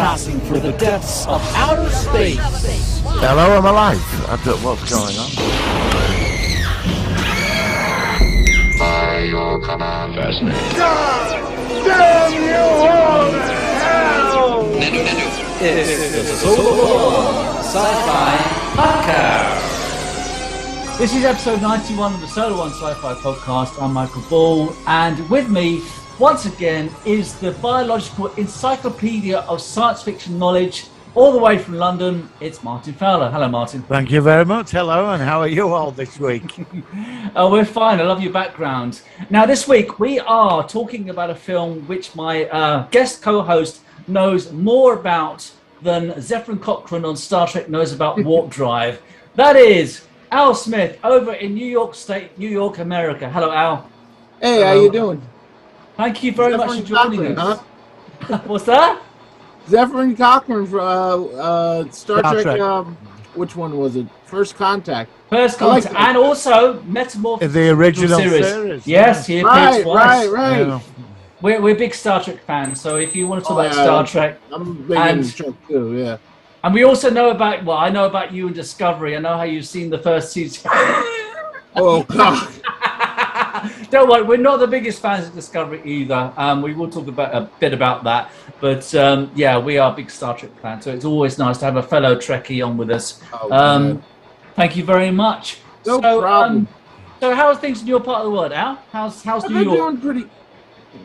broadcasting for the depths of outer space. Hello, I'm alive. I don't know what's going on. By your command. Fascinating. God damn you all to hell! It's the Solar Sci-Fi Podcast. This is episode 91 of the Solar One Sci-Fi Podcast. I'm Michael Ball, and with me, once again, is the biological encyclopedia of science fiction knowledge, all the way from London. It's Martin Fowler. Hello, Martin. Thank you very much. Hello, and how are you all this week? Oh, we're fine. I love your background. Now, this week, we are talking about a film which my guest co-host knows more about than Zefram Cochrane on Star Trek knows about warp drive. That is Al Smith over in New York State, New York, America. Hello, Al. Hey, how you doing? Thank you very much for joining us. Huh? What's that? Zefram Cochrane from Star Trek. Trek. Which one was it? First Contact. First Contact, and also Metamorphosis. The original series. Yes, he appears twice. Right. Yeah. We're big Star Trek fans, so if you want to talk about yeah. Star Trek, I'm big into Trek too, yeah. and we also know about, well, I know about you and Discovery. I know how you've seen the first season. Oh, God. Don't worry, we're not the biggest fans of Discovery either. We will talk about a bit about that, but yeah, we are big Star Trek fans, so it's always nice to have a fellow Trekkie on with us. Oh, Thank you very much. No problem. So how are things in your part of the world, Al? How's New I've York? been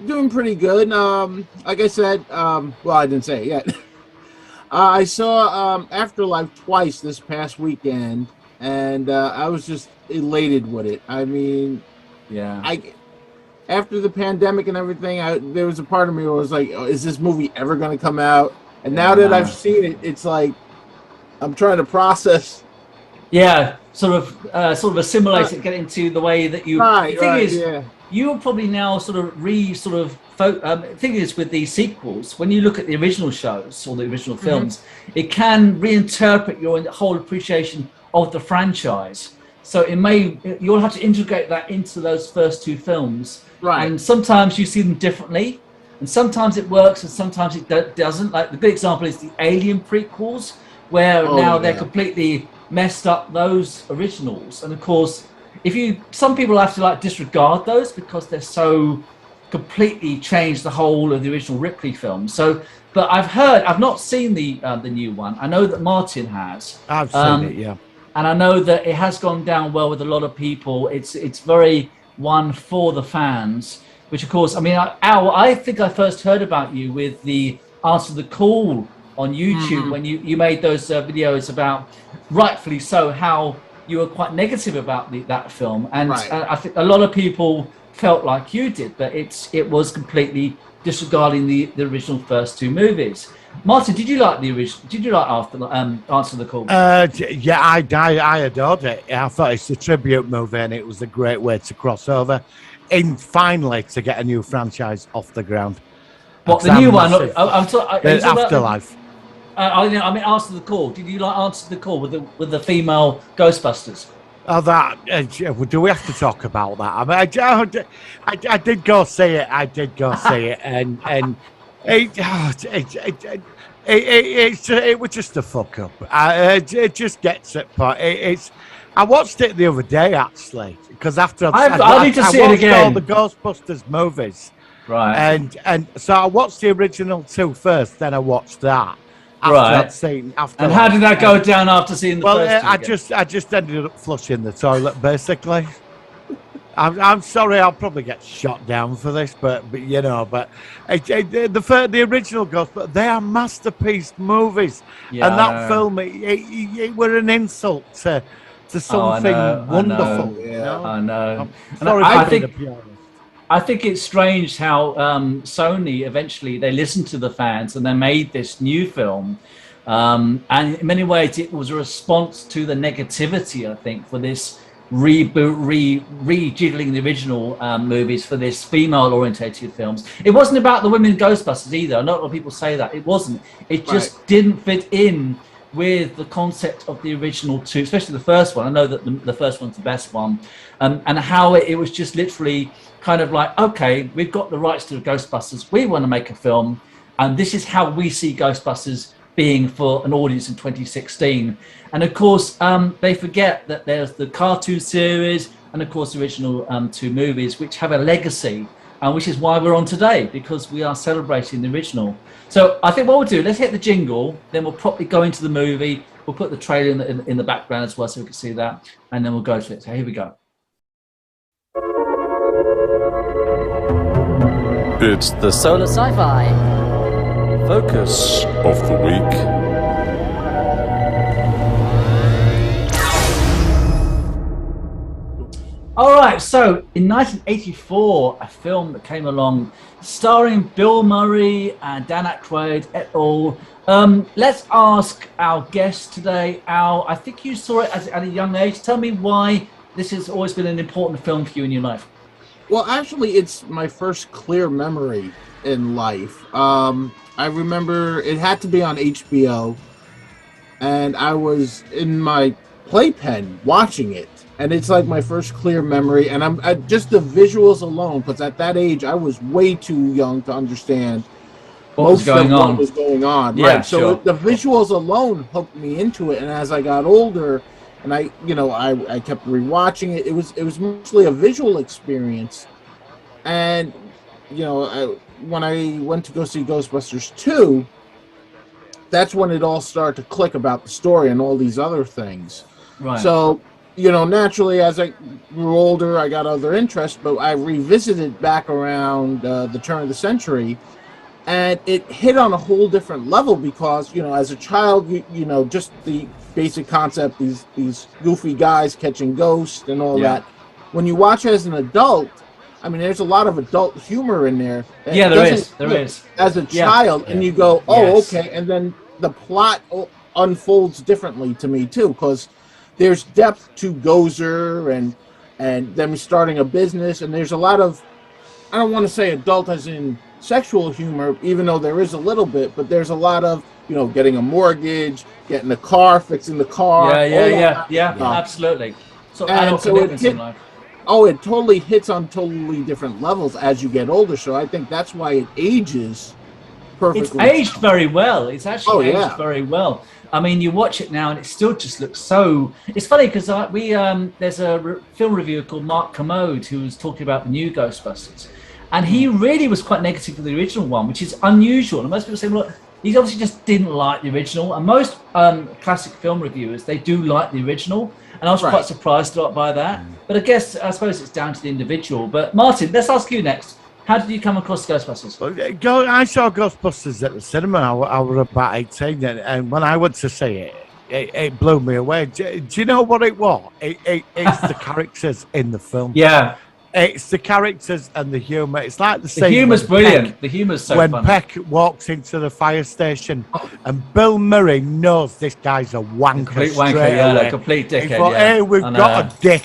doing pretty good. Like I said, well, I didn't say it yet. I saw Afterlife twice this past weekend, and I was just elated with it. I mean, Yeah. After the pandemic and everything, there was a part of me who was like, oh, is this movie ever going to come out? And now that I've seen it, it's like I'm trying to process. Yeah, sort of assimilate it, get into the way that you. Right, the thing is, yeah. you will probably now thing is with these sequels, when you look at the original shows or the original films, it can reinterpret your whole appreciation of the franchise. So you'll have to integrate that into those first two films. Right. And sometimes you see them differently, and sometimes it works and sometimes it doesn't. Like the good example is the Alien prequels, where they're completely messed up those originals. And of course, some people have to disregard those because they're so completely changed the whole of the original Ripley film. So, but I've not seen the new one. I know that Martin has. I've seen it, yeah. And I know that it has gone down well with a lot of people. It's very one for the fans, which of course, I mean, Al, I think I first heard about you with the Answer the Call on YouTube when you made those videos about, rightfully so, how you were quite negative about that film. And I think a lot of people felt like you did, but it was completely disregarding the original first two movies. Martin, did you like the original? Did you like Answer the Call? Yeah, I adored it. I thought it's a tribute movie, and it was a great way to cross over, and finally to get a new franchise off the ground. What, the new one? I'm talking Afterlife. I mean, Answer the Call. Did you like Answer the Call with the female Ghostbusters? Oh, that do we have to talk about that? I mean, I did go see it. And it was just a fuck up. It just gets it. But I watched it the other day actually because after I need to see it again. All the Ghostbusters movies, right? And so I watched the original two first, then I watched that. And how did that go down after seeing the first two? I just ended up flushing the toilet basically. I'm sorry, I'll probably get shot down for this, but you know, the original Ghostbusters, they are masterpiece movies, and that film it were an insult to something wonderful. I know. I'm sorry, I think it's strange how Sony eventually they listened to the fans and they made this new film, and in many ways it was a response to the negativity, I think, for this reboot, rejiggling the original movies for this female-orientated films. It wasn't about the women Ghostbusters either. Not a lot of people say that. It wasn't. It just didn't fit in with the concept of the original two, especially the first one. I know that the first one's the best one, and how it was just literally kind of like, okay, we've got the rights to the Ghostbusters. We want to make a film. And this is how we see Ghostbusters being for an audience in 2016. And of course, they forget that there's the cartoon series and of course the original 2 movies, which have a legacy, which is why we're on today, because we are celebrating the original. So I think what we'll do, let's hit the jingle, then we'll probably go into the movie. We'll put the trailer in the background as well so we can see that, and then we'll go to it. So here we go. It's the Solar Sci-Fi focus of the week. All right, so in 1984, a film that came along starring Bill Murray and Dan Aykroyd et al. Let's ask our guest today, Al. I think you saw it at a young age. Tell me why this has always been an important film for you in your life. Well, actually, it's my first clear memory in life. I remember it had to be on HBO, and I was in my playpen watching it, and it's like my first clear memory. And I'm just the visuals alone, because at that age I was way too young to understand what was going on. Yeah, right. So sure. the visuals alone hooked me into it, and as I got older, and I kept rewatching it. It was mostly a visual experience, and when I went to go see Ghostbusters 2, that's when it all started to click about the story and all these other things. Right. So, naturally, as I grew older, I got other interests, but I revisited back around the turn of the century, and it hit on a whole different level because, as a child, just the basic concept, these goofy guys catching ghosts and all that. When you watch it as an adult, I mean, there's a lot of adult humor in there. Yeah, there is. As a child, and you go, okay, and then the plot unfolds differently to me too, because there's depth to Gozer and them starting a business, and there's a lot of, I don't want to say adult as in sexual humor, even though there is a little bit, but there's a lot of, getting a mortgage, getting a car, fixing the car. Yeah, absolutely. So adult commitments in life. Oh, it totally hits on totally different levels as you get older. So I think that's why it ages perfectly. It's aged very well. It's actually aged very well. I mean, you watch it now and it still just looks so... It's funny because there's a film reviewer called Mark Kermode who was talking about the new Ghostbusters. And he really was quite negative for the original one, which is unusual. And most people say, well, he obviously just didn't like the original. And most classic film reviewers, they do like the original. And I was quite surprised by that. But I suppose it's down to the individual. But Martin, let's ask you next. How did you come across Ghostbusters? I saw Ghostbusters at the cinema. I was about 18, and when I went to see it blew me away. Do you know what it was? It's the characters in the film. Yeah. It's the characters and the humour. It's like the same. The humour's brilliant. The humour's so funny. When Peck walks into the fire station and Bill Murray knows this guy's a wanker. Complete wanker, complete dickhead. He thought, hey, we've got a dick.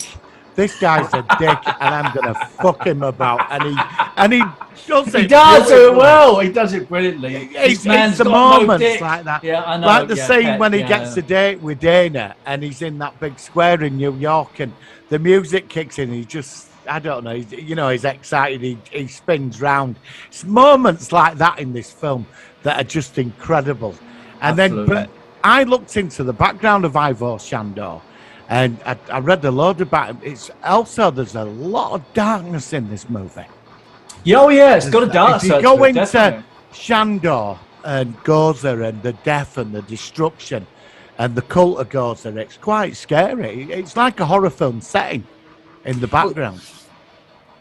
This guy's a dick, and I'm going to fuck him about. And he does it. He does it well. He does it brilliantly. It's the moments like that. Yeah, I know. Like the scene when he gets a date with Dana, and he's in that big square in New York, and the music kicks in, and he just... I don't know, he's excited, he spins round. It's moments like that in this film that are just incredible. And but I looked into the background of Ivor Shandor, and I read a load about him. It's also, there's a lot of darkness in this movie. Yeah, it's got a dark side. If you go into Shandor and Gozer and the death and the destruction and the cult of Gozer, it's quite scary. It's like a horror film setting in the background.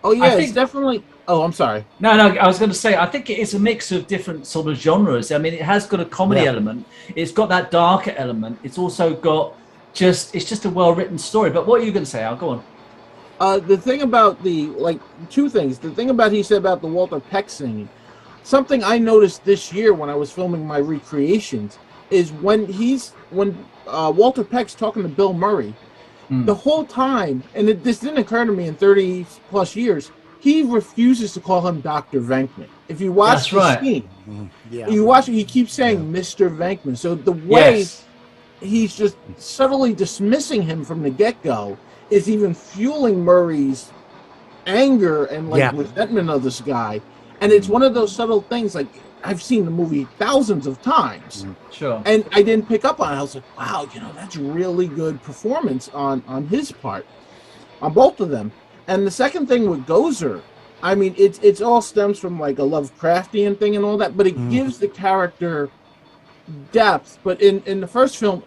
Oh yeah, it's definitely... Oh, I'm sorry. No, I was going to say, I think it is a mix of different sort of genres. I mean, it has got a comedy element. It's got that darker element. It's also got it's just a well-written story. But what are you going to say, Al? Go on. The thing about two things. The thing about he said about the Walter Peck singing, something I noticed this year when I was filming my recreations is when Walter Peck's talking to Bill Murray, the whole time, and this didn't occur to me in 30 plus years, he refuses to call him Dr. Venkman. If you watch the scene, you watch it, he keeps saying Mr. Venkman. So the way he's just subtly dismissing him from the get-go is even fueling Murray's anger and resentment of this guy. And it's one of those subtle things, like I've seen the movie thousands of times, Sure. and I didn't pick up on it. I was like, wow, that's really good performance on his part, on both of them. And the second thing with Gozer, I mean, it's all stems from like a Lovecraftian thing and all that, but it gives the character depth. But in the first film,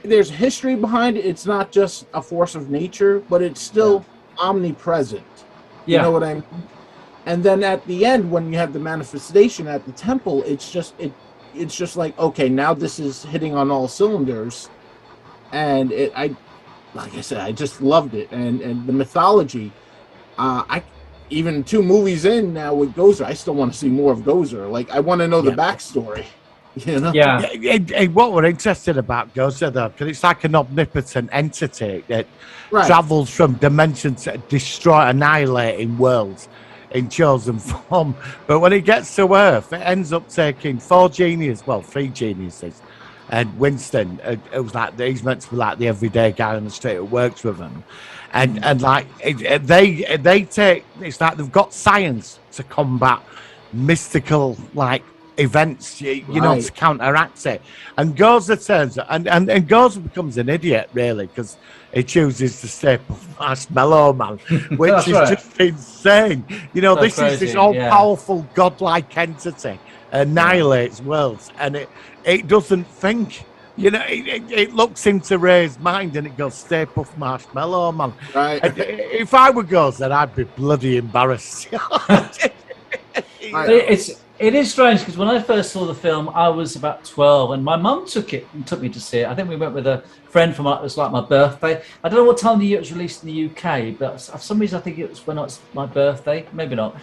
there's history behind it. It's not just a force of nature, but it's still omnipresent. You know what I mean? And then at the end, when you have the manifestation at the temple, it's just like, okay, now this is hitting on all cylinders. And like I said, I just loved it. And the mythology, even 2 movies in now with Gozer, I still want to see more of Gozer. Like, I want to know the backstory. Yeah. What we're interested about Gozer, though, because it's like an omnipotent entity that travels from dimensions to destroy, annihilating worlds in chosen form. But when it gets to Earth, it ends up taking 3 geniuses. And Winston, it was like, he's meant to be like the everyday guy on the street who works with them. And like, they take, it's like they've got science to combat mystical, like, events, you know, to counteract it. And Gozer turns, and Gozer becomes an idiot, really, because he chooses to stay Marshmallow Man, which is just insane. You know, this is this all-powerful, godlike entity, annihilates worlds, and it doesn't think. You know, it looks into Ray's mind and it goes, Stay Puft Marshmallow Man. Right. If I were Gozer, I'd be bloody embarrassed. It is strange because when I first saw the film, I was about 12, and my mum took me to see it. I think we went with a friend from it was like my birthday. I don't know what time of the year it was released in the UK, but for some reason I think it was when it was my birthday, maybe not.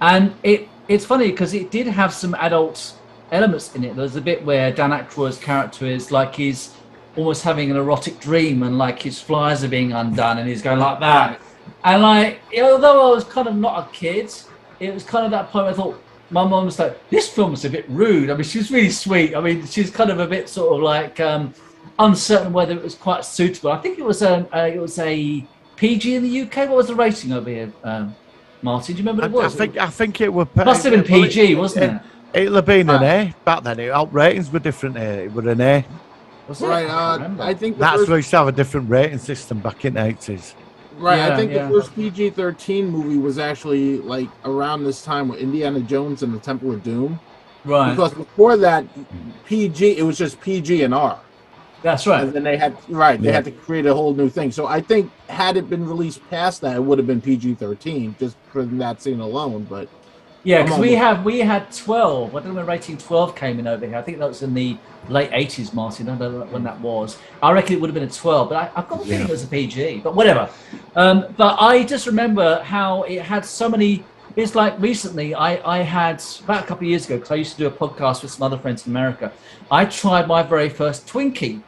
And it's funny because it did have some adult elements in it. There's a bit where Dan Aykroyd's character is like he's almost having an erotic dream, and like his flies are being undone, and he's going like that. And like, although I was kind of not a kid, it was kind of that point where I thought, my mum was like, this film's a bit rude. I mean, she was really sweet. I mean, she's kind of a bit sort of like uncertain whether it was quite suitable. I think it was a PG in the UK. What was the rating over here, Martin? Do you remember what it was? I think it was. Must have been PG, wasn't it? It'll have been an A. Back then, ratings were different. It was an A. Was it? Right. I think that's where we used to have a different rating system back in the 80s. Right, I think the first PG-13 movie was actually like around this time with Indiana Jones and the Temple of Doom. Right. Because before that, PG, it was just PG and R. That's right. And then they had had to create a whole new thing. So I think had it been released past that, it would have been PG-13 just for that scene alone. But yeah, because we had 12. I don't know when rating 12 came in over here. I think that was in the late 80s, Martin. I don't know when that was. I reckon it would have been a 12, but I've got a feeling it was a PG, but whatever. But I just remember how it had so many. It's like recently I had, about a couple of years ago, because I used to do a podcast with some other friends in America, I tried my very first Twinkie,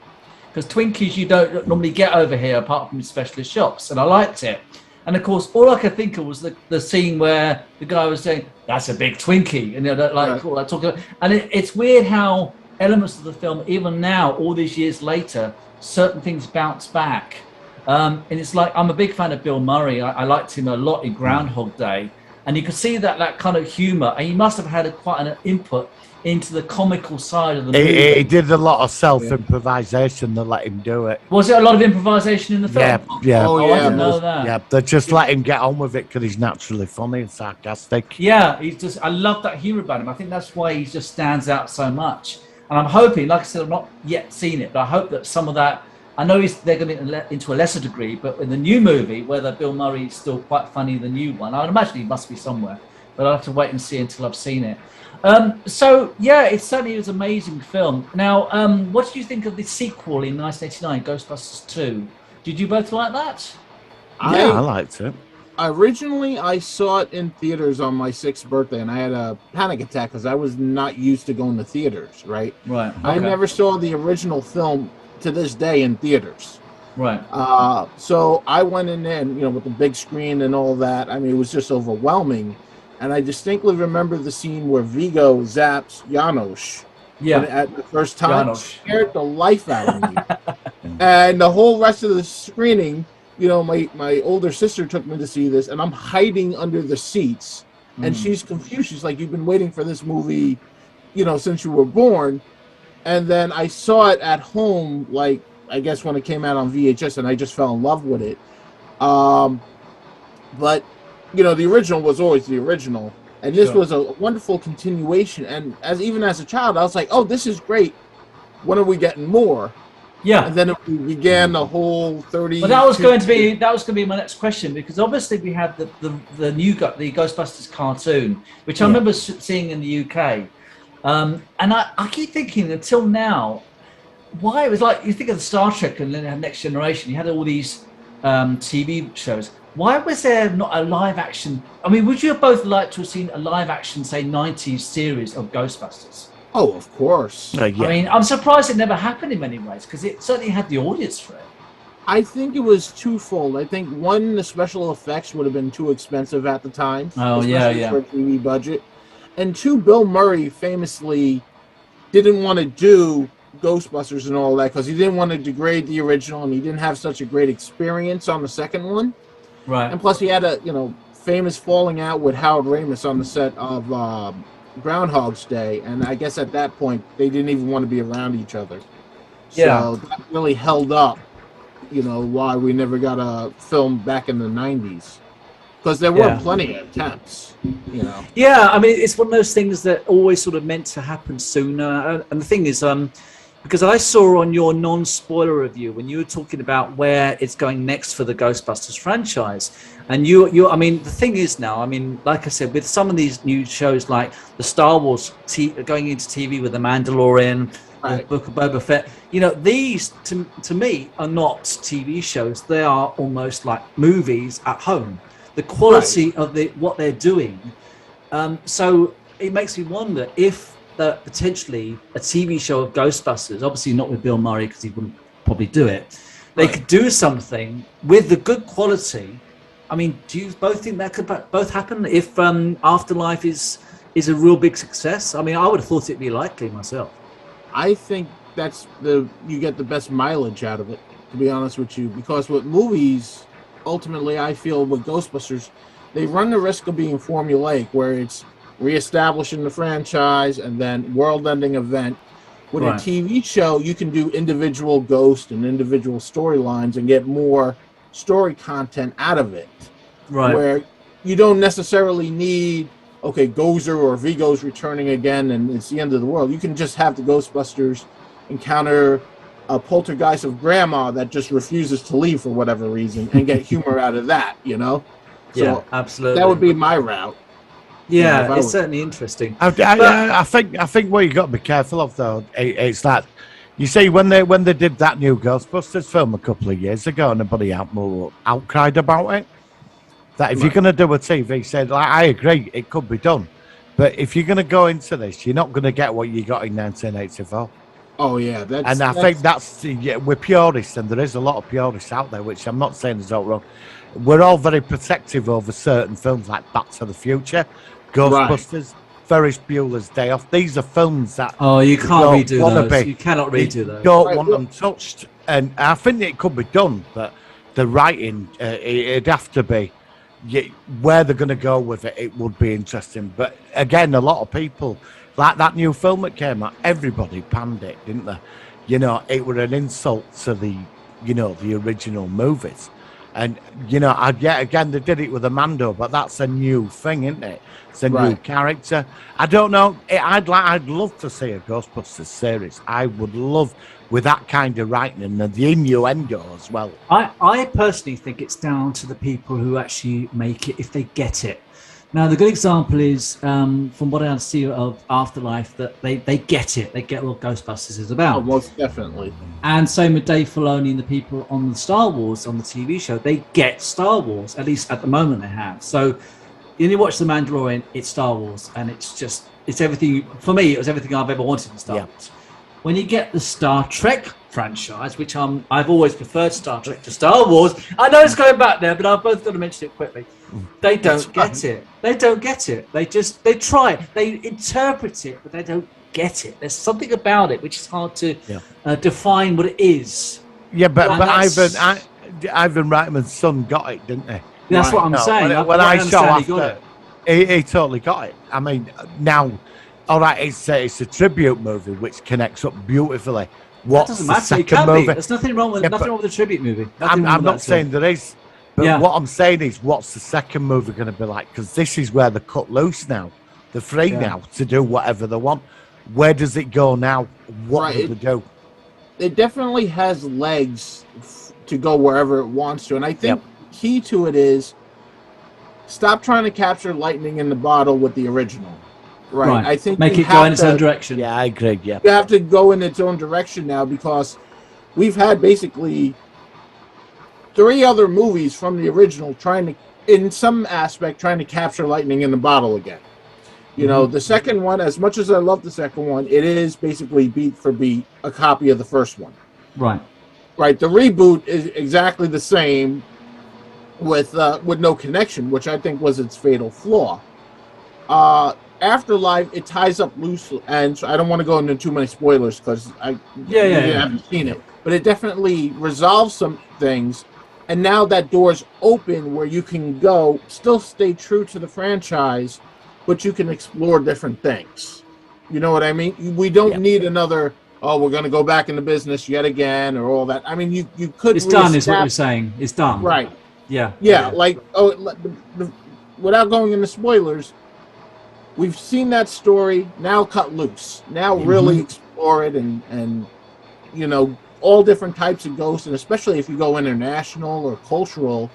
because Twinkies you don't normally get over here apart from specialist shops, and I liked it. And of course, all I could think of was the scene where the guy was saying, "That's a big Twinkie," and all that talking about. And it's weird how elements of the film, even now, all these years later, certain things bounce back. And it's like, I'm a big fan of Bill Murray. I liked him a lot in Groundhog Day, and you can see that kind of humor. And he must have had quite an input into the comical side of the movie. He did a lot of self-improvisation that let him do it. Was it a lot of improvisation in the film? Yeah. Oh, I didn't know that. Yeah, they just let him get on with it because he's naturally funny and sarcastic. Yeah, I love that humor about him. I think that's why he just stands out so much. And I'm hoping, like I said, I've not yet seen it, but I hope that some of that, I know they're going to into a lesser degree, but in the new movie, whether Bill Murray is still quite funny, the new one, I'd imagine he must be somewhere, but I'll have to wait and see until I've seen it. So yeah, it certainly was an amazing film. Now, what did you think of the sequel in 1989, Ghostbusters 2? Did you both like that? Yeah, I liked it. Originally, I saw it in theaters on my 6th birthday, and I had a panic attack because I was not used to going to theaters, right? Right. Okay. I never saw the original film to this day in theaters. Right. So I went in there, and, with the big screen and all that. I mean, it was just overwhelming. And I distinctly remember the scene where Vigo zaps Janosz. Yeah. At the first time, Janosz. scared the life out of me. And the whole rest of the screening, my older sister took me to see this, and I'm hiding under the seats and she's confused. She's like, "You've been waiting for this movie, since you were born." And then I saw it at home, like I guess when it came out on VHS, and I just fell in love with it. But the original was always the original, and this was a wonderful continuation. And even as a child, I was like, "Oh, this is great. When are we getting more?" Yeah. And then it began the whole 30. Well, that was going to be my next question, because obviously we had the Ghostbusters cartoon, which I remember seeing in the UK, and I keep thinking until now, why it was like, you think of the Star Trek and then Next Generation, you had all these TV shows. Why was there not a live action? I mean, would you have both liked to have seen a live action, say, 90s series of Ghostbusters? Oh, of course. Yeah. I mean, I'm surprised it never happened in many ways, because it certainly had the audience for it. I think it was twofold. I think one, the special effects would have been too expensive at the time. Oh, yeah. For a TV budget. And two, Bill Murray famously didn't want to do Ghostbusters and all that because he didn't want to degrade the original, and he didn't have such a great experience on the second one. Right. And plus, he had a famous falling out with Harold Ramis on the set of Groundhog's Day, and I guess at that point they didn't even want to be around each other. Yeah. So that really held up, why we never got a film back in the 90s. Because there were plenty of attempts, Yeah, I mean, it's one of those things that always sort of meant to happen sooner. And the thing is, because I saw on your non-spoiler review when you were talking about where it's going next for the Ghostbusters franchise, and I mean, the thing is now, I mean, like I said, with some of these new shows like the Star Wars going into TV with The Mandalorian, the Book of Boba Fett, these to me are not TV shows. They are almost like movies at home. The quality of what they're doing. So it makes me wonder if potentially a TV show of Ghostbusters, obviously not with Bill Murray because he wouldn't probably do it, they could do something with the good quality. I mean, do you both think that could both happen if Afterlife is a real big success? I mean, I would have thought it'd be likely myself. I think that's you get the best mileage out of it, to be honest with you, because with movies, ultimately, I feel with Ghostbusters, they run the risk of being formulaic, where it's reestablishing the franchise and then world-ending event. With a TV show, you can do individual ghosts and individual storylines and get more story content out of it. Right. Where you don't necessarily need, Gozer or Vigo's returning again and it's the end of the world. You can just have the Ghostbusters encounter a poltergeist of grandma that just refuses to leave for whatever reason and get humor out of that, So yeah, absolutely. That would be my route. Yeah, it's certainly interesting. I think what you got to be careful of though, it's that you see when they did that new Ghostbusters film a couple of years ago, and everybody outcried about it. That if you're going to do a TV, said I agree, it could be done, but if you're going to go into this, you're not going to get what you got in 1984. Oh yeah, I think that's we're purists, and there is a lot of purists out there, which I'm not saying is all wrong. We're all very protective over certain films like Back to the Future, Ghostbusters, Ferris Bueller's Day Off. These are films that you can't redo those. You cannot redo those. Don't want them touched, and I think it could be done, but the writing it'd have to be where they're going to go with it. It would be interesting, but again, a lot of people. Like that new film that came out, everybody panned it, didn't they? It was an insult to the original movies. And, again, they did it with Amando, but that's a new thing, isn't it? It's a new character. I don't know. I'd love to see a Ghostbusters series. I would love, with that kind of writing and the innuendo as well. I personally think it's down to the people who actually make it, if they get it. Now, the good example is, from what I see of Afterlife, that they get it. They get what Ghostbusters is about. Oh, most definitely. And same with Dave Filoni and the people on the Star Wars, on the TV show. They get Star Wars, at least at the moment they have. So, you watch The Mandalorian, it's Star Wars. And it's everything, for me, it was everything I've ever wanted in Star Wars. When you get the Star Trek franchise, which I've always preferred Star Trek to Star Wars. I know it's going back there, but I've both got to mention it quickly. They don't get it. They don't get it. They try it. They interpret it, but they don't get it. There's something about it which is hard to define what it is. Yeah, but Ivan Reitman's son got it, didn't he? That's what I'm saying. When I saw he totally got it. I mean, now, all right, it's a tribute movie which connects up beautifully. That What's doesn't the matter. It second can movie? be. There's nothing wrong with Yeah, nothing but wrong with a tribute movie. I'm not saying there is, but Yeah. what I'm saying is, what's the second movie going to be like? Because this is where they're cut loose now. They're free now to do whatever they want. Where does it go now? What do they do? It definitely has legs to go wherever it wants to, and I think key to it is stop trying to capture lightning in the bottle with the original. Right. I think make you it go in have its to- own direction. Yeah, I agree. Yeah. You have to go in its own direction now because we've had basically 3 other movies from the original trying to, in some aspect, trying to capture lightning in the bottle again. You know, the second one, as much as I love the second one, it is basically beat for beat a copy of the first one. Right. Right. The reboot is exactly the same with no connection, which I think was its fatal flaw. Afterlife, it ties up loosely, and so I don't want to go into too many spoilers because I haven't seen it, but it definitely resolves some things, and now that door's open where you can go, still stay true to the franchise, but you can explore different things. You know what I mean? We don't need another, oh, we're going to go back into business yet again, or all that. I mean, you could. It's done, is what you're saying. It's done. Right. Yeah. Yeah, like, without going into spoilers, we've seen that story, now cut loose. Now really explore it and you know, all different types of ghosts, and especially if you go international or cultural,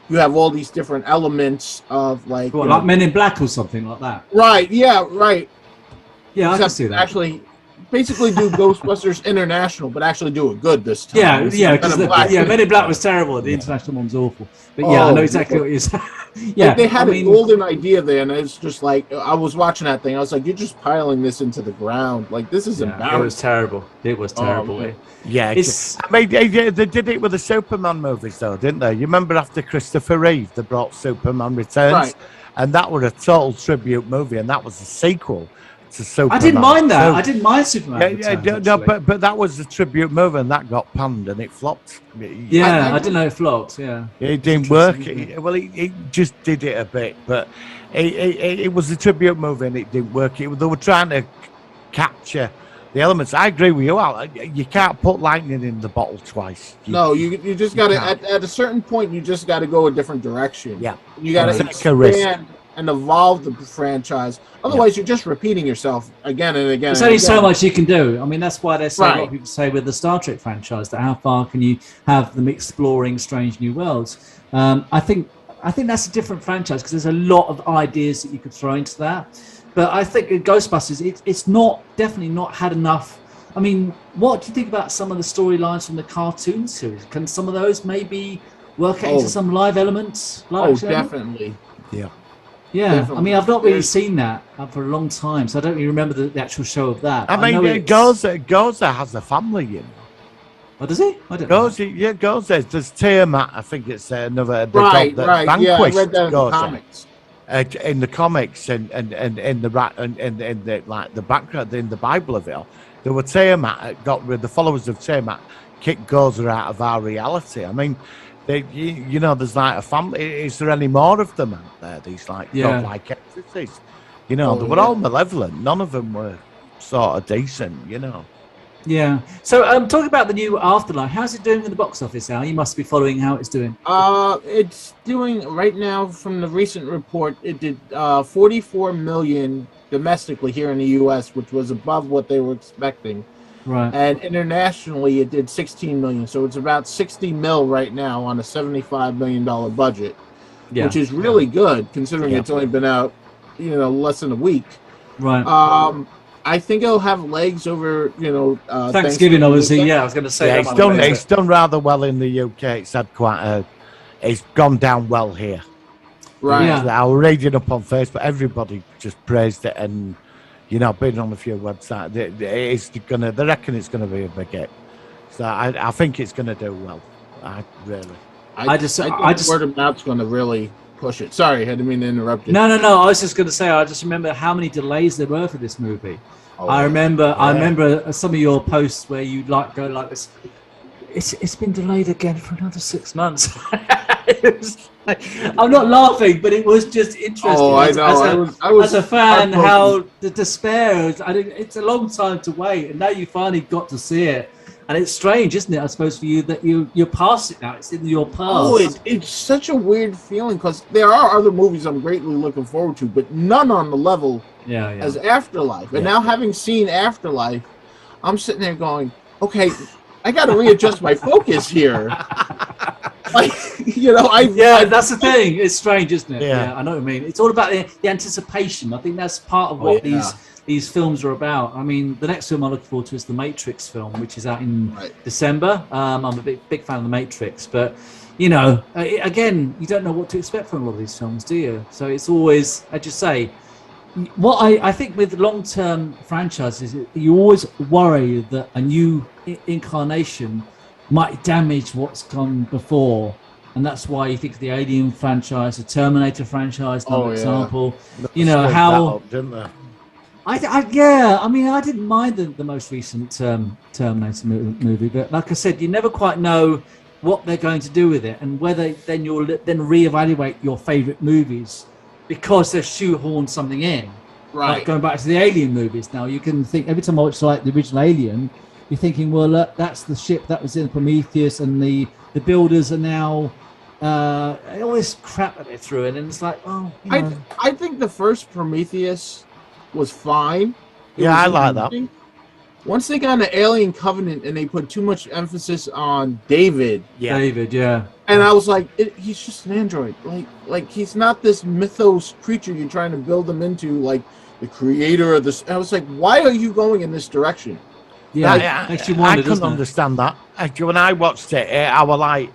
you have all these different elements of like... What, like Men in Black or something like that? Right, yeah, right. Yeah, I can see that. Actually, basically do Ghostbusters International, but actually do it good this time. Yeah, It's yeah, Men because in Black. Men in Black was terrible. The international one was awful. But yeah, I know exactly what you're saying. Yeah, Like, they had a golden idea there, and it's just like, I was watching that thing, I was like, you're just piling this into the ground. Like, this is embarrassing. It was terrible. It was terrible. man. Yeah, It's- I mean, they did it with the Superman movies, though, didn't they? You remember after Christopher Reeve, they brought Superman Returns, Right. and that was a total tribute movie, and that was a sequel to Superman. I didn't mind that. So- I didn't mind Superman. Returns, no, actually. but that was a tribute movie, and that got panned, and it flopped. Yeah, I didn't know it flopped. Yeah. It didn't work. It just did it a bit, but it was a tribute movie, and it didn't work. They were trying to capture the elements. I agree with you, Al. You can't put lightning in the bottle twice. No, you just got to, can't. at a certain point, you just got to go a different direction. Yeah. You got to Take a risk. expand and evolve the franchise. Otherwise, you're just repeating yourself again and again. There's and only again. so much you can do. I mean, that's why they say a lot Right. of people say with the Star Trek franchise that how far can you have them exploring strange new worlds? I think that's a different franchise because there's a lot of ideas that you could throw into that. But I think in Ghostbusters, it's definitely not had enough. I mean, what do you think about some of the storylines from the cartoon series? Can some of those maybe work out into some live elements? Oh, definitely. Yeah. Yeah, Definitely. I mean, I've not really seen that for a long time, so I don't really remember the actual show of that. I know mean, it's- Goza has a family, you know. Oh, does he? I don't know. Goza, there's Tiamat, I think it's another the Right, god that right. Yeah, I vanquished read that in the Goza. comics. In the comics and in the like the background in the Bible of it all, there were Tiamat got rid. The followers of Tiamat kicked Goza out of our reality. I mean, you know, there's like a family. Is there any more of them out there? These like godlike entities. You know, they were all malevolent. None of them were sort of decent. You know. Yeah. So, talking about the new Afterlife, how's it doing in the box office, Al? You must be following how it's doing. It's doing right now. From the recent report, it did 44 million domestically here in the U.S., which was above what they were expecting. Right. And internationally, it did 16 million. So it's about 60 mil right now on a $75 million budget, which is really good considering it's only been out, less than a week. Right. I think it'll have legs over, Thanksgiving, obviously. Yeah, I was going to say. Yeah, it's done rather well in the UK. It's had it's gone down well here. Right. Yeah. I was reading up on Facebook. Everybody just praised it, and been on a few websites. They reckon it's gonna be a big hit. So I think it's gonna do well. I think word of mouth's going to really push it. Sorry, I didn't mean to interrupt you. No. I was just going to say, I just remember how many delays there were for this movie. I remember some of your posts where you'd go like this. It's been delayed again for another 6 months. I'm not laughing, but it was just interesting. Oh, I know. As a fan, how the despair. It's a long time to wait, and now you finally got to see it. And it's strange, isn't it? I suppose for you that you're past it now. It's in your past. Oh, it's such a weird feeling because there are other movies I'm greatly looking forward to, but none on the level as Afterlife. And now having seen Afterlife, I'm sitting there going, okay, I got to readjust my focus here. Like, that's the thing. It's strange, isn't it? Yeah, I know what I mean. It's all about the anticipation. I think that's part of what these films are about. I mean, the next film I look forward to is the Matrix film, which is out in December. I'm a big fan of the Matrix, but again, you don't know what to expect from a lot of these films, do you? So it's always, I just say, what I think with long-term franchises, you always worry that a new incarnation might damage what's gone before, and that's why you think of the Alien franchise, the Terminator franchise, another example. How didn't they? I mean, I didn't mind the most recent Terminator movie, but like I said, you never quite know what they're going to do with it, and whether then you'll then reevaluate your favorite movies because they've shoehorned something in. Right. Like going back to the Alien movies, now you can think every time I watch like the original Alien, you're thinking, well, that's the ship that was in Prometheus, and the builders are now all this crap that they threw in, and it's like, I think the first Prometheus was fine. I like that. Once they got into Alien Covenant and they put too much emphasis on David. Yeah. David, yeah. And I was like, he's just an android. Like he's not this mythos creature you're trying to build him into, like the creator of this. I was like, why are you going in this direction? Yeah, I couldn't understand that. Actually, when I watched it, I was like,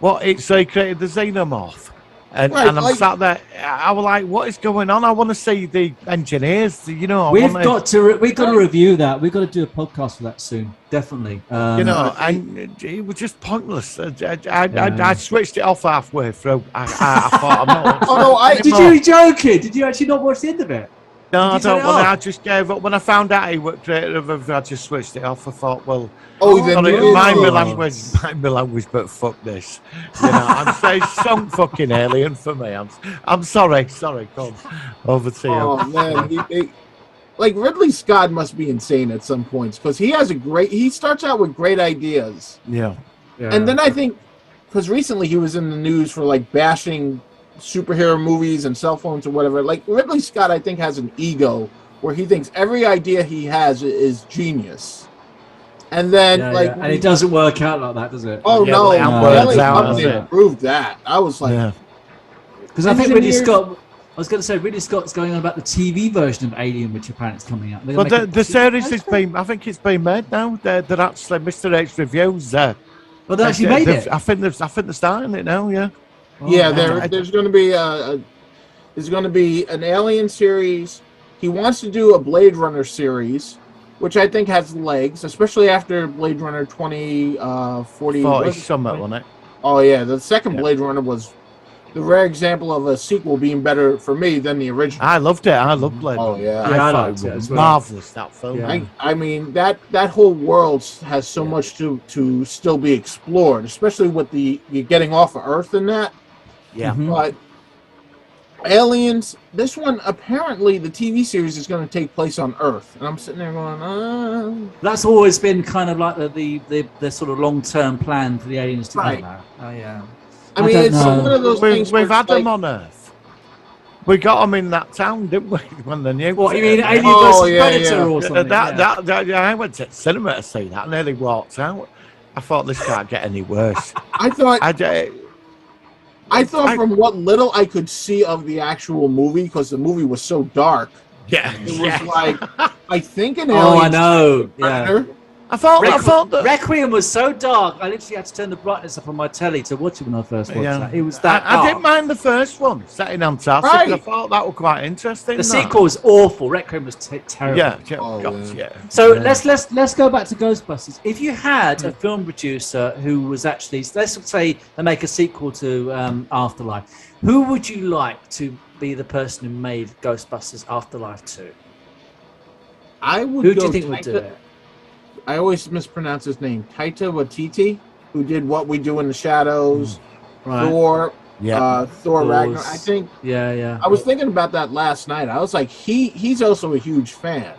what? So he created the Xenomorph. And I'm sat there. I was like, "What is going on? I want to see the engineers." We've got to review that. We've got to do a podcast for that soon, definitely. And it was just pointless. I switched it off halfway through. I thought, I'm not. Did you joking? Did you actually not watch the end of it? No, I don't want to. I just gave up when I found out he was creator of. I just switched it off. I thought, well, mind my language, but fuck this. I'm saying some fucking alien for me. I'm sorry. Come over to you. Oh man, like Ridley Scott must be insane at some points because he starts out with great ideas. Yeah. And then I think because recently he was in the news for like bashing superhero movies and cell phones or whatever. Like Ridley Scott, I think, has an ego where he thinks every idea he has is genius, and then and it doesn't work out like that, does it? Oh no, Alien proved that. I was like, because I think Ridley Scott. I was going to say Ridley Scott's going on about the TV version of Alien, which apparently is coming out. But the series has been, I think it's been made now. They're actually Mr. X reviews. Well, they actually made it. I think they're starting it now. Yeah. There's going to be an Alien series. He wants to do a Blade Runner series, which I think has legs, especially after Blade Runner 2040. 40 something, wasn't it? Oh yeah, the second Blade Runner was the rare example of a sequel being better for me than the original. I loved it. I loved Blade Runner. Oh yeah, I thought it was marvelous, that film. Yeah. I mean that whole world has so much to still be explored, especially with the getting off of Earth and that. Yeah. But Aliens, this one, apparently the TV series is going to take place on Earth. And I'm sitting there going, That's always been kind of like the sort of long-term plan for the aliens to Right. come out. Oh, yeah. I mean, it's one of those things We've where had them on Earth. We got them in that town, didn't we? When the new. What, you mean Alien vs. Predator or something? I went to cinema to see that. I nearly walked out. I thought this can't get any worse. I thought from what little I could see of the actual movie, because the movie was so dark. Yeah. It was like, I think an alien. Oh, I know. Yeah. I thought that Requiem was so dark. I literally had to turn the brightness up on my telly to watch it when I first watched that. It was that dark. I didn't mind the first one, set in Antarctica. Right. I thought that was quite interesting. The sequel was awful. Requiem was terrible. Yeah. So let's go back to Ghostbusters. If you had a film producer who was actually, let's say they make a sequel to Afterlife, who would you like to be the person who made Ghostbusters Afterlife 2? Who do you think would do it? I always mispronounce his name. Taika Waititi, who did What We Do in the Shadows, Thor. Thor Ragnarok. I think. Yeah. I was thinking about that last night. I was like, he's also a huge fan.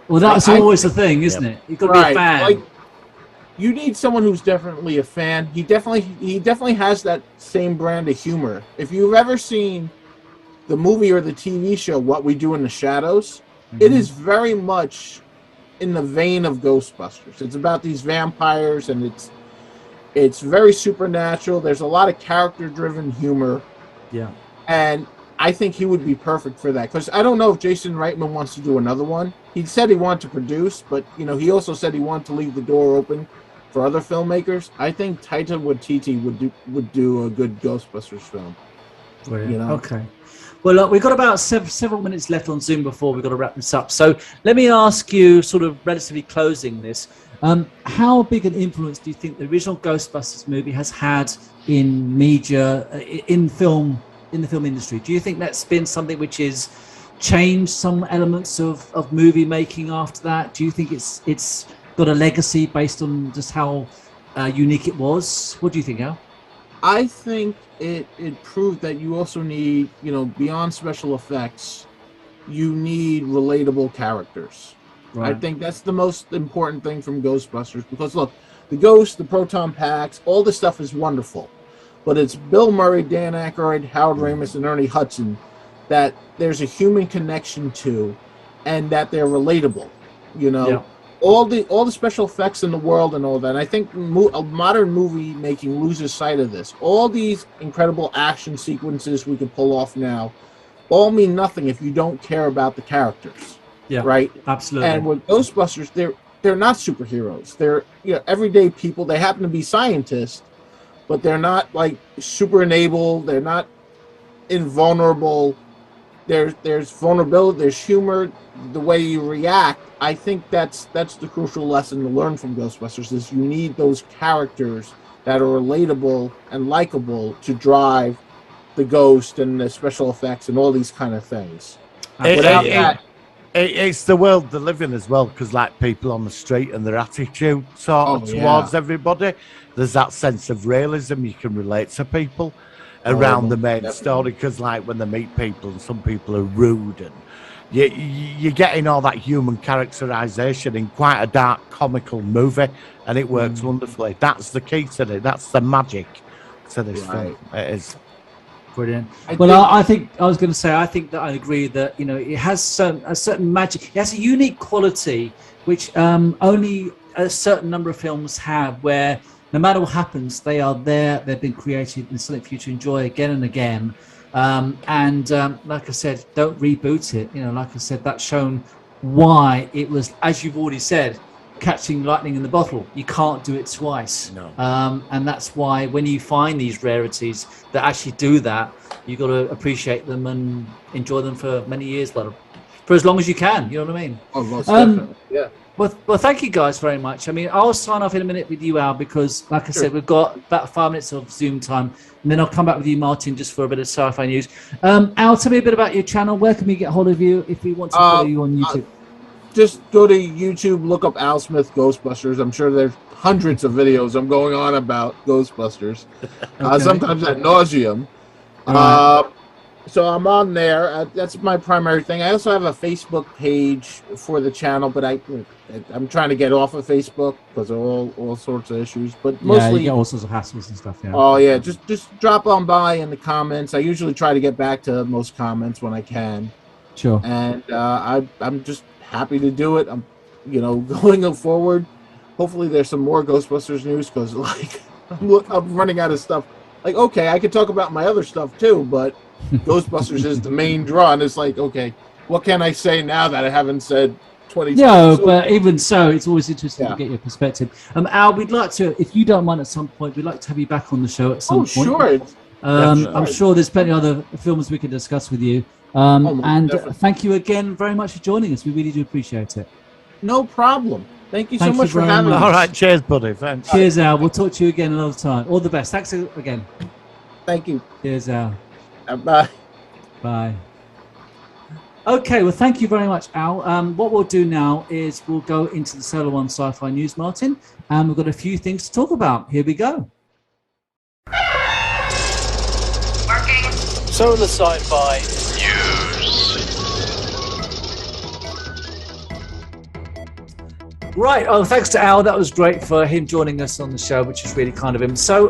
Well, that's always the thing, isn't it? You've got to be a fan. Like, you need someone who's definitely a fan. He definitely has that same brand of humor. If you've ever seen the movie or the TV show What We Do in the Shadows, it is very much in the vein of Ghostbusters. It's about these vampires, and it's very supernatural. There's a lot of character-driven humor. Yeah. And I think he would be perfect for that, because I don't know if Jason Reitman wants to do another one. He said he wanted to produce, but he also said he wanted to leave the door open for other filmmakers. I think Taika Waititi would do a good Ghostbusters film. Brilliant. Okay. Well, look, we've got about several minutes left on Zoom before we've got to wrap this up. So let me ask you, sort of relatively closing this, how big an influence do you think the original Ghostbusters movie has had in media, in film, in the film industry? Do you think that's been something which has changed some elements of movie making after that? Do you think it's got a legacy based on just how unique it was? What do you think, Al? I think it proved that you also need, beyond special effects, you need relatable characters. Right. I think that's the most important thing from Ghostbusters, because look, the ghosts, the proton packs, all this stuff is wonderful, but it's Bill Murray, Dan Aykroyd, Howard Ramis, and Ernie Hudson that there's a human connection to, and that they're relatable. Yeah. All the special effects in the world and all that. And I think modern movie making loses sight of this. All these incredible action sequences we could pull off now all mean nothing if you don't care about the characters. Yeah, right. Absolutely. And with Ghostbusters, they're not superheroes. They're everyday people. They happen to be scientists, but they're not like super enabled. They're not invulnerable. There's vulnerability. There's humor. The way you react. I think that's the crucial lesson to learn from Ghostbusters is you need those characters that are relatable and likable to drive the ghost and the special effects and all these kind of things. Without that, it's the world they live in as well, because like people on the street and their attitude towards everybody, there's that sense of realism. You can relate to people around the main story, because like when they meet people, and some people are rude, and you're getting all that human characterization in quite a dark comical movie, and it works wonderfully. That's the key to it. That's the magic to this film. It is brilliant. I think I was going to say, I think that I agree that it has a certain magic. It has a unique quality which only a certain number of films have, where no matter what happens, they are there. They've been created and something for you to enjoy again and again. Like I said, don't reboot it. Like I said, that's shown why it was, as you've already said, catching lightning in the bottle. You can't do it twice. No. And that's why when you find these rarities that actually do that, you've got to appreciate them and enjoy them for many years, for as long as you can. You know what I mean? Oh, most definitely. Yeah. Well, thank you guys very much. I mean, I'll sign off in a minute with you, Al, because, like I said, we've got about 5 minutes of Zoom time, and then I'll come back with you, Martin, just for a bit of sci-fi news. Al, tell me a bit about your channel. Where can we get hold of you if we want to follow you on YouTube? Just go to YouTube, look up Al Smith Ghostbusters. I'm sure there's hundreds of videos I'm going on about Ghostbusters, sometimes ad nauseum. So I'm on there. That's my primary thing. I also have a Facebook page for the channel, but I'm trying to get off of Facebook because of all sorts of issues. But mostly, you get all sorts of hassles and stuff. Yeah. Oh yeah, just drop on by in the comments. I usually try to get back to most comments when I can. Sure. And I'm just happy to do it. I'm going forward. Hopefully, there's some more Ghostbusters news, because I'm running out of stuff. Like, okay, I could talk about my other stuff too, but Ghostbusters is the main draw, and it's like, okay, what can I say now that I haven't said 20 times? No, but even so, it's always interesting to get your perspective. Al, we'd like to, if you don't mind at some point, we'd like to have you back on the show at some point. Sure. I'm sure there's plenty of other films we can discuss with you. Thank you again very much for joining us. We really do appreciate it. No problem. Thank you so much for having me. All right, cheers, buddy. Thanks. Cheers, Al. We'll talk to you again another time. All the best. Thanks again. Thank you. Cheers, Al. Bye. Bye. Okay, well, thank you very much, Al. What we'll do now is we'll go into the Solar One Sci-Fi News, Martin, and we've got a few things to talk about. Here we go. Solar Sci-Fi News. Right. Oh, thanks to Al. That was great for him joining us on the show, which is really kind of him. So,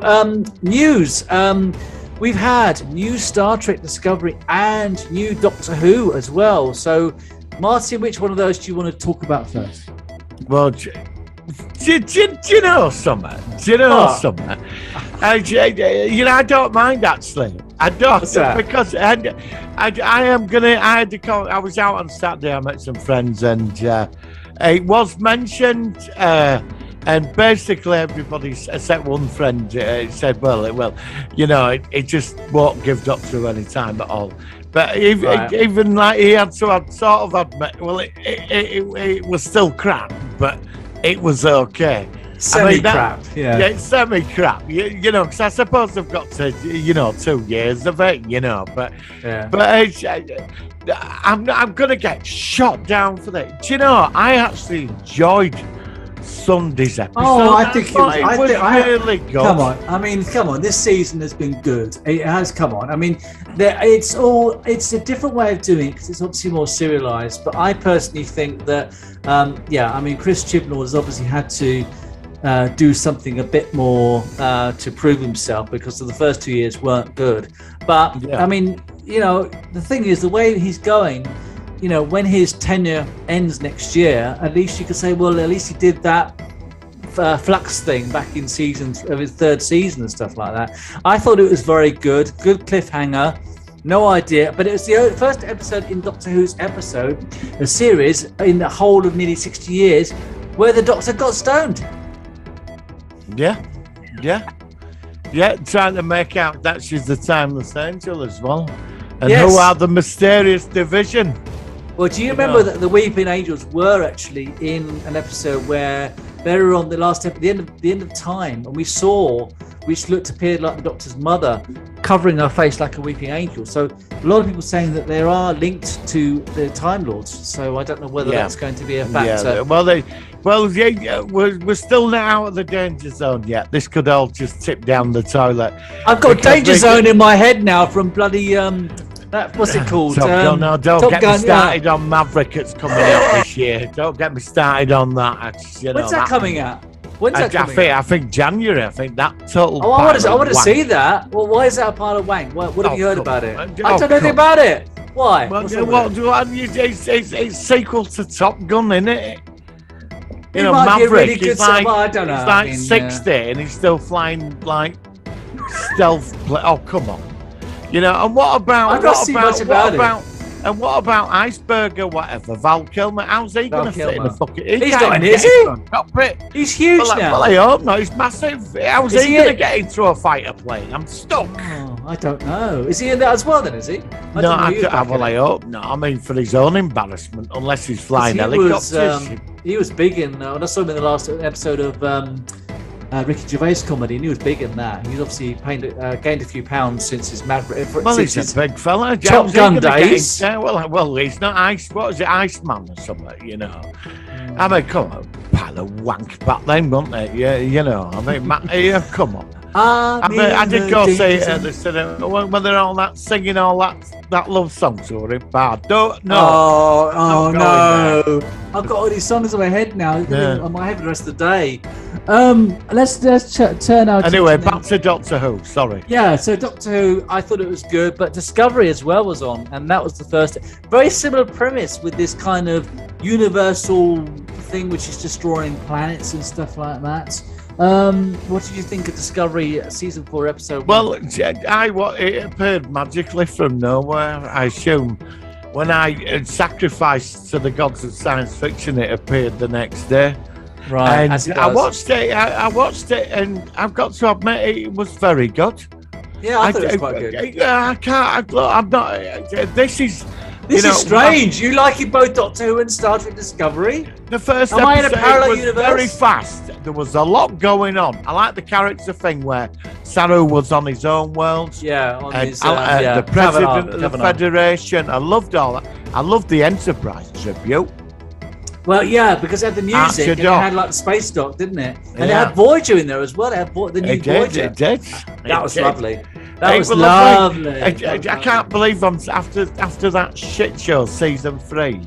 news. We've had new Star Trek Discovery and new Doctor Who as well. So, Martin, which one of those do you want to talk about first? Well, do you know something? Do you know something? I don't mind actually. I don't, because I am gonna. I had to call. I was out on Saturday. I met some friends, and it was mentioned. And basically, everybody except one friend said, "Well, it just won't give Doctor Who any time at all." But even like he had to have sort of admit, well, it was still crap, but it was okay. Semi-crap, yeah, semi-crap. Because I suppose they've got to, 2 years of it, but I'm gonna get shot down for that. Do you know? I actually enjoyed Sunday's episode. Oh, I think it was really good. Come on. This season has been good. It has. Come on. I mean, it's a different way of doing it because it's obviously more serialized. But I personally think that, Chris Chibnall has obviously had to do something a bit more to prove himself because the first 2 years weren't good. But I mean, the thing is, the way he's going. When his tenure ends next year, at least you could say, well, at least he did that flux thing back in his third season and stuff like that. I thought it was very good cliffhanger. No idea, but it was the first episode in Doctor Who's a series in the whole of nearly 60 years where the Doctor got stoned. Yeah, trying to make out that she's the Timeless Angel as well. And who are the Mysterious Division? Well, do you remember that the Weeping Angels were actually in an episode where they were on the end of time, and we saw which appeared like the Doctor's mother, covering her face like a weeping angel. So a lot of people saying that they are linked to the Time Lords. So I don't know whether that's going to be a factor. We're still not out of the danger zone yet. This could all just tip down the toilet. I've got a danger zone in my head now from bloody what's it called? Top Gun. No, don't get me started on Maverick. That's coming out this year. Don't get me started on that. When's that coming out? I think January. I think that total. Oh, I want to see that. Well, why is that a pile of wank? What have you heard about it? I don't know anything about it. Why? It's sequel to Top Gun, isn't it? Maverick really is like, I don't know. He's 60 and he's still flying like stealth. Oh, come on. And what about? I've not seen much about it. And what about Iceberg or whatever? Val Kilmer, how's he going to fit in the fucking... He's not in, is he? He's huge now. Well, I hope not. He's massive. How's he going to get into a fighter plane? I'm stuck. Oh, I don't know. Is he in that as well then, is he? I hope not. I mean, for his own embarrassment, unless he's flying helicopters. He was big in... when I saw him in the last episode of... Ricky Gervais comedy, and he was big in that. He's obviously gained a few pounds since his Maverick. He's a big fella. Top Gun days. Well, he's not Ice. What is it, Iceman or something? I mean, come on, pile of wank back then, wasn't it? I mean, come on. I did go see it at the cinema when they're all that singing all that love song to it. Bad. Don't no. Oh no! I've got all these songs in my head now. On my head the rest of the day. Let's turn our. Anyway, back to Doctor Who. Sorry. Yeah. So Doctor Who, I thought it was good, but Discovery as well was on, and that was the first. Very similar premise with this kind of universal thing, which is destroying planets and stuff like that. What did you think of Discovery season 4 episode 1? Well, it appeared magically from nowhere. I assume when I sacrificed to the gods of science fiction, it appeared the next day. Right. And I watched it, and I've got to admit it was very good. Yeah, I thought it was quite good. I'm not. This is strange. You like it both Doctor Who and Star Trek Discovery? The first episode was very fast. There was a lot going on. I like the character thing where Saru was on his own world. Yeah, on his the president of the Federation. I loved all that. I loved the Enterprise tribute. Well, yeah, because it had the music and it had like the space dock, didn't it? And it had Voyager in there as well. It had the new Voyager. It did. That was lovely. That was were lovely. I can't believe after that shit show, season 3.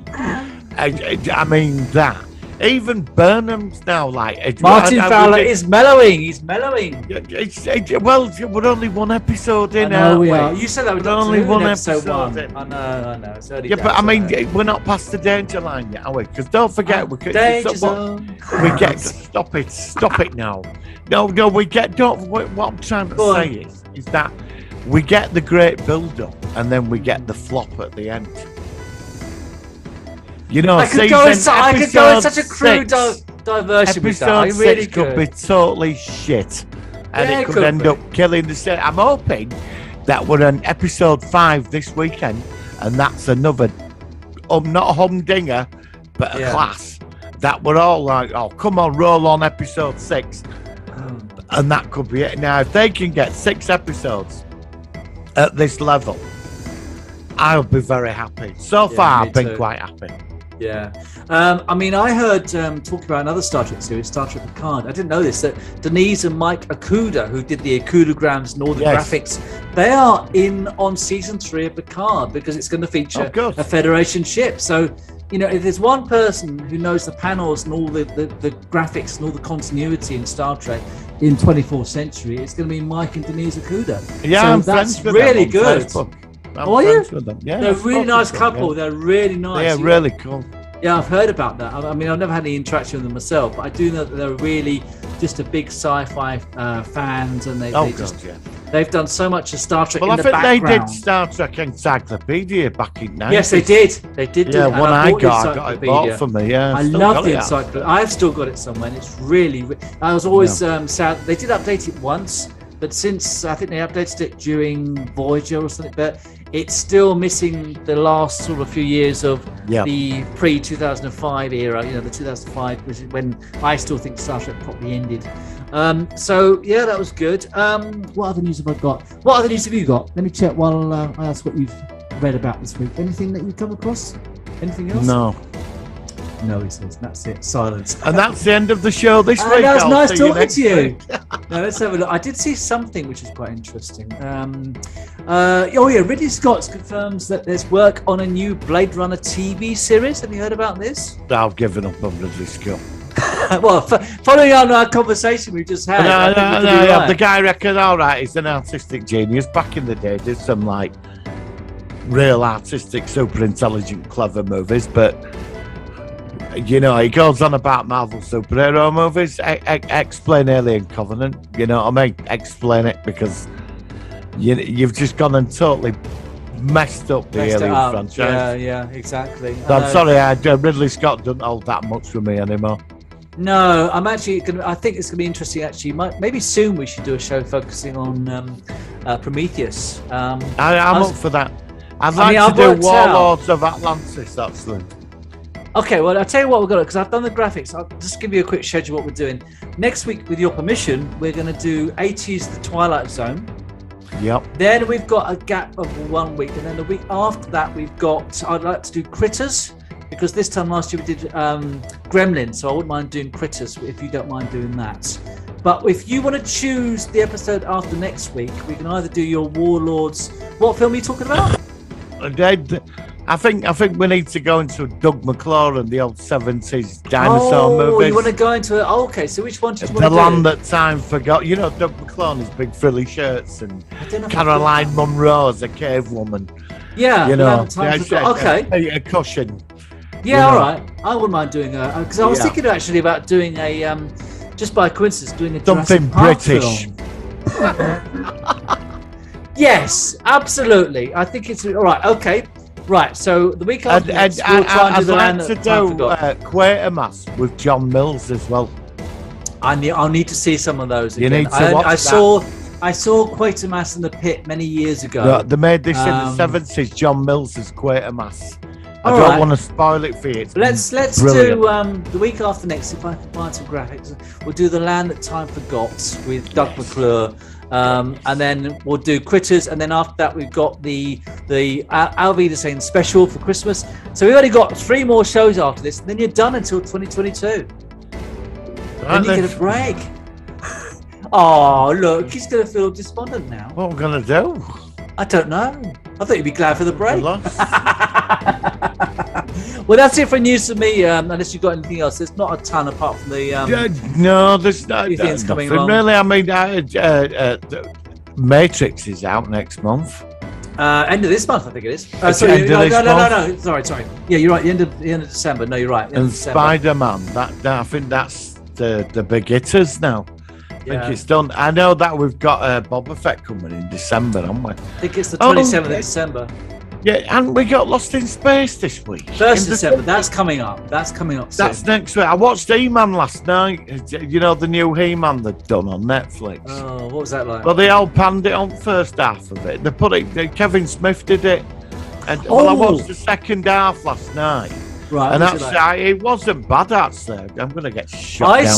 I mean that. Even Burnham's now like Martin Fowler is mellowing. He's mellowing. Well, we're only one episode in. I know we are. You said that was only one episode episode 1. in. I know. It's early Yeah, days, but I mean, right? we're not past the danger line yet, are we? Because don't forget, Danger zone. we get stop it now. No, we get. Don't. What I'm trying to say is that we get the great build up, and then we get the flop at the end. You know, I could go in such a crude diversion with that. I Episode really 6 could be totally shit, and Yeah, it could end up killing the set. I'm hoping that we're on episode 5 this weekend, and that's another, not a humdinger, but a class. That we're all like, oh, come on, roll on episode 6, and that could be it. Now, if they can get 6 episodes at this level, I'll be very happy. So far, I've been quite happy. Yeah. I mean, I heard talking about another Star Trek series, Star Trek Picard. I didn't know this, that Denise and Mike Okuda, who did the Okudograms and all the graphics, they are in on season 3 of Picard because it's going to feature a Federation ship. So, you know, if there's one person who knows the panels and all the graphics and all the continuity in Star Trek in 24th century, it's going to be Mike and Denise Okuda. Yeah, so I'm that's friends with really them good. Facebook. Are you? Yeah, they're a really nice couple. They're really nice. They're really cool. Yeah, I've heard about that. I mean, I've never had any interaction with them myself, but I do know that they're really just a big sci-fi fans, and they've done so much of Star Trek in the background. Well, I think they did Star Trek Encyclopedia back in 90s. Yes, they did. They did. Yeah, do one I got it bought for me. Yeah, I love the encyclopedia. I've still got it somewhere, and it's really. I was always sad. They did update it once, but since I think they updated it during Voyager or something, but it's still missing the last sort of few years of the pre-2005 era, you know, the 2005, which is when I still think Star Trek properly ended. So, yeah, that was good. What other news have I got? What other news have you got? Let me check while I ask what you've read about this week. Anything that you've come across? Anything else? No, he says. That's it. Silence. And that's the end of the show this week. That was nice talking to you. Now, let's have a look. I did see something which is quite interesting. Ridley Scott confirms that there's work on a new Blade Runner TV series. Have you heard about this? I've given up on Ridley Scott. Well, following on our conversation we just had. No. The guy reckoned, all right, he's an artistic genius. Back in the day, did some like real artistic, super intelligent, clever movies, but. You know, he goes on about Marvel superhero movies. Explain Alien Covenant. You know what I mean? Explain it, because you've just gone and totally messed up the Alien franchise. Yeah, exactly. So I'm sorry, Ridley Scott doesn't hold that much for me anymore. No, I think it's gonna be interesting. Actually, maybe soon we should do a show focusing on Prometheus. I'm up for that. I'd like to do Warlords of Atlantis, actually. Okay, well, I'll tell you what we've got, because I've done the graphics. I'll just give you a quick schedule of what we're doing. Next week, with your permission, we're going to do 80s The Twilight Zone. Yep. Then we've got a gap of 1 week. And then the week after that, I'd like to do Critters, because this time last year we did Gremlins, so I wouldn't mind doing Critters if you don't mind doing that. But if you want to choose the episode after next week, we can either do your Warlords. What film are you talking about? I think we need to go into Doug McClure and the old 70s dinosaur movies. Oh, you want to go into it? Oh, okay, so which one do you want to do? The Land That Time Forgot. You know, Doug McClure and his big frilly shirts, and Caroline Munro as a cave woman. Yeah, you know, okay. A cushion. Yeah, all right. I wouldn't mind doing because I was thinking actually about doing a just by coincidence doing a something British. Yes, absolutely. I think it's all right. Okay. Right, so the week after next, we'll try and do the Land That Time Forgot. Quatermass with John Mills as well. I'll need to see some of those again. You need to watch I saw Quatermass in the Pit many years ago. No, they made this in the 70s, John Mills as Quatermass. I don't want to spoil it for you. Let's do the week after next, if I can find some graphics. We'll do the Land That Time Forgot with Doug McClure. And then we'll do Critters, and then after that we've got the Alvida saying special for Christmas. So we've only got 3 more shows after this, and then you're done until 2022. Then you get a break. Oh, look, he's going to feel despondent now. What am I going to do? I don't know. I thought you'd be glad for the break. Well, Well, that's it for news for me. Unless you've got anything else, there's not a ton apart from the. no, there's not, Anything's coming nothing along? really. I mean, Matrix is out next month. End of this month, I think it is. It's Sorry, end of this no. Sorry. Yeah, you're right. The end of December. No, you're right. End of And December. Spider-Man, that I think that's the big hitters now. I Yeah. think it's done. I know that we've got Boba Fett coming in December, haven't we? I think it's the Oh, 27th of okay. December. Yeah, and we got Lost in Space this week. 1st In December. That's coming up. That's coming up soon. That's next week. I watched He-Man last night. You know, the new He-Man they've done on Netflix. Oh, what was that like? Well, they all panned it on first half of it. They put it. Kevin Smith did it, and well, I watched the second half last night, right. and what was that's it like? it wasn't bad. Actually, I'm gonna get shot I down.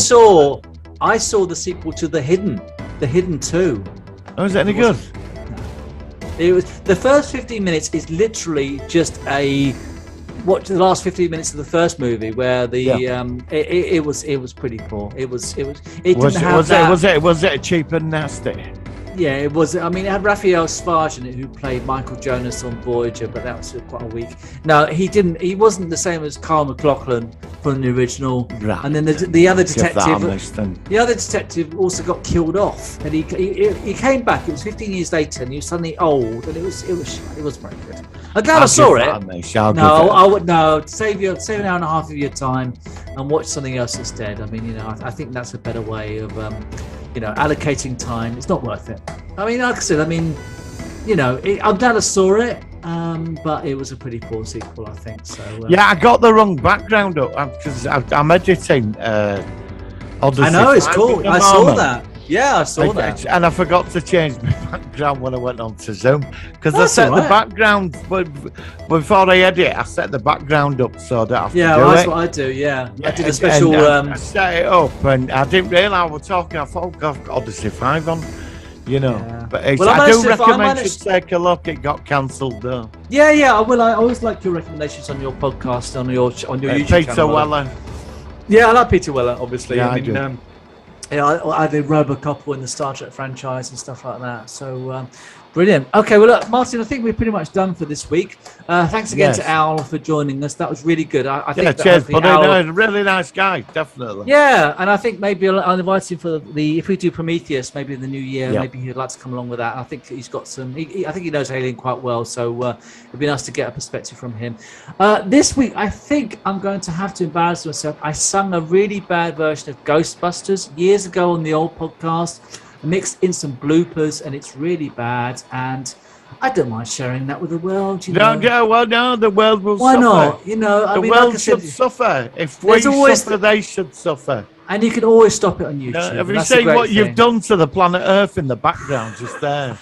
saw the sequel to The Hidden 2. Oh, is it any good? It was the first 15 minutes is literally just the last 15 minutes of the first movie where it was pretty poor. It Was it cheap and nasty? Yeah, it was. I mean, it had Raphael Sfarge in it, who played Michael Jonas on Voyager, but that was quite a weak. No, he didn't. He wasn't the same as Carl McLachlan from the original. Right. And then the other Give that a detective, miss then. the other detective also got killed off, and he came back. It was 15 years later, and he was suddenly old, and it was very good. I'm glad I saw it. I would save an hour and a half of your time and watch something else instead. I mean, I think that's a better way of allocating time. It's not worth it. I mean, like I said, I'm glad I saw it, but it was a pretty poor sequel, I think. So Yeah, I got the wrong background up because I'm editing. Odyssey I know it's 5 cool. at the I saw moment. that. Yeah, I saw that. And I forgot to change my background when I went on to Zoom because I That's set all the right. background before I edit. I set the background up so I don't have Yeah, to do that's it. what I do. Yeah, I did a And special. I set it up and I didn't realise we were talking. I thought I've got Odyssey 5 on, Yeah. But it's, Well, I I managed do to- I recommend you managed- take a look. It got cancelled though. Yeah, I will. I always like your recommendations on your podcast, on your YouTube Peter channel. Weller. Yeah, I like Peter Weller, obviously. Yeah, I I mean, do. I did Robocop in the Star Trek franchise and stuff like that. So brilliant. Okay, well, look, Martin, I think we're pretty much done for this week. Thanks again Yes. to Al for joining us. That was really good. I think Yeah, that cheers, hopefully buddy. Al- No, he's a really nice guy, definitely. Yeah, and I think maybe I'll invite him for if we do Prometheus, maybe in the new year, Yeah. maybe he'd like to come along with that. I think he's got some. I think he knows Alien quite well, so it'd be nice to get a perspective from him. This week, I think I'm going to have to embarrass myself. I sung a really bad version of Ghostbusters years ago on the old podcast, mixed in some bloopers, and it's really bad. And I don't mind sharing that with the world. You know? No, the world will Why suffer. not? You know, I The mean, world like I should said, suffer. If we there's always suffer, they should suffer. and you can always stop it on YouTube. Have and you that's a seen great what thing. you've done to the planet Earth in the background just there?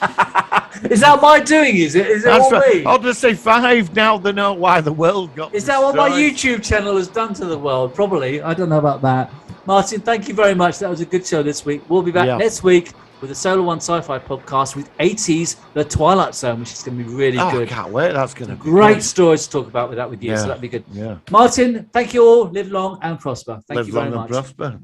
Is that my doing? Is it? Is it That's all right. me? Odyssey 5, now they know why the world got Is that what my destroyed. YouTube channel has done to the world? Probably. I don't know about that. Martin, thank you very much. That was a good show this week. We'll be back Yeah. next week with a Solar One Sci-Fi podcast with 80s The Twilight Zone, which is going to be really Oh, I good. can't wait. That's going to be Great good. stories to talk about with you, Yeah. so that'd be good. Yeah. Martin, thank you all. Live long and prosper. Thank Live you very long much. and prosper.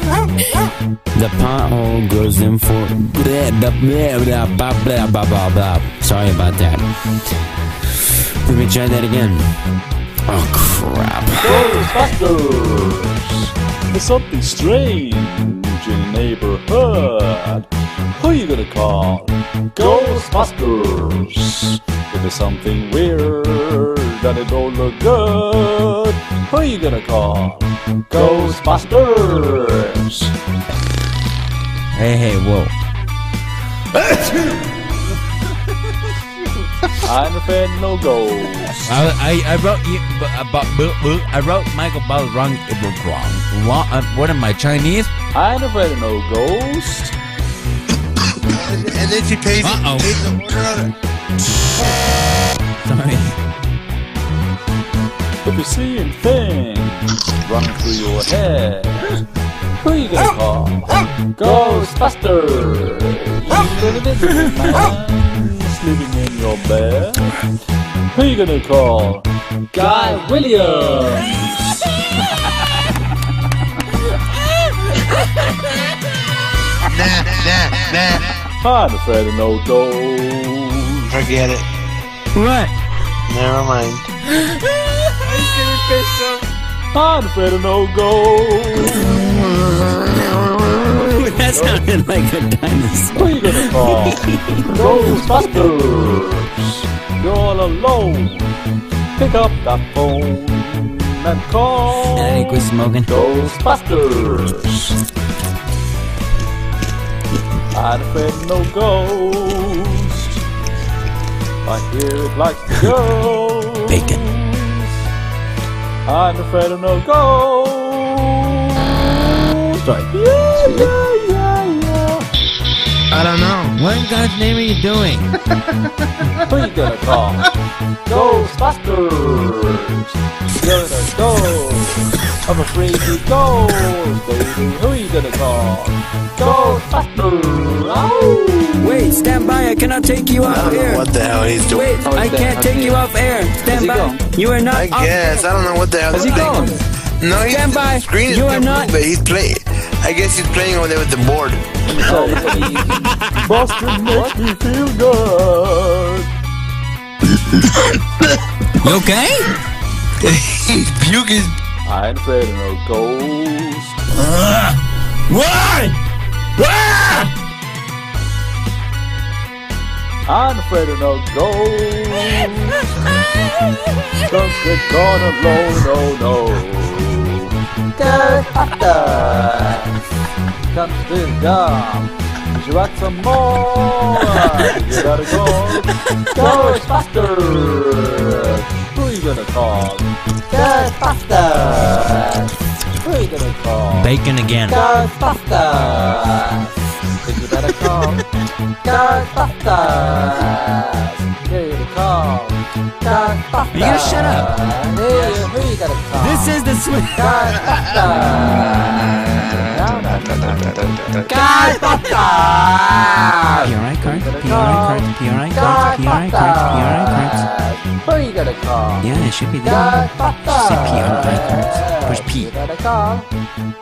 The pothole goes in for Sorry about that. Let me try that again. Oh crap. Ghostbusters! There's something strange in the neighborhood. Who you gonna call? Ghostbusters! If there's something weird and it don't look good, who you gonna call? Ghostbusters! Hey, whoa. I'm afraid no ghosts. I wrote you, I wrote Michael Bell wrong. It was wrong. What am I, Chinese? I'm afraid no ghost. And then she pays Uh-oh. pays the order. Sorry. If you're seeing things running through your head, Who you gonna call? Ghostbusters! You're the invisible man sleeping in your bed. Who you gonna call? Guy Williams! Nah. I'm afraid of no ghosts. Forget it. What? Never mind. I'm afraid of no ghosts. That sounded like a dinosaur. Who you gonna call? Ghostbusters! You're all alone. Pick up that phone and call. And I think we're smoking. Ghostbusters! I'm afraid of no ghost. I hear it like to go. Bacon. I'm afraid of no ghost. Right. I don't know. What in God's name are you doing? Who you gonna call? Ghostbusters! You're the ghost. I'm afraid to go, baby. Who you gonna call? Ghostbusters! Oh! Wait, stand by. I cannot take you I off don't know air. what the hell he's doing. Wait, I can't take you off air. Stand by. You are not I off guess. air. I don't know what the hell. Has he gone? No, he's Stand by. screen is You are blue, not- but he's playing. I guess he's playing over there with the board. Boston makes me feel good. You okay? He's puking. I'm afraid of no ghost. What? I'm afraid of no ghost. Don't get gone alone, no. Ghostbusters! Come to this job. Would you like some more? You gotta go. Ghostbusters! Who you gonna call? Ghostbusters! Who you gonna call? Bacon again. Ghostbusters! Think you better call Ghostbusters! Who you gonna call? Ghostbusters! You gotta shut up. Who you gonna call? This is the swing. Ghostbusters! Be alright, Cards? Be alright, Cards? Be alright, Cards? Be alright, Cards? Be alright, Cards? Who you gonna call? Yeah, it should be there. Ghostbusters! Say P alright, Cards. Push P. Who you gonna call? Ouch.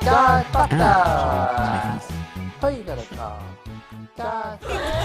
Ghostbusters! Who you gonna call? Ghostbusters!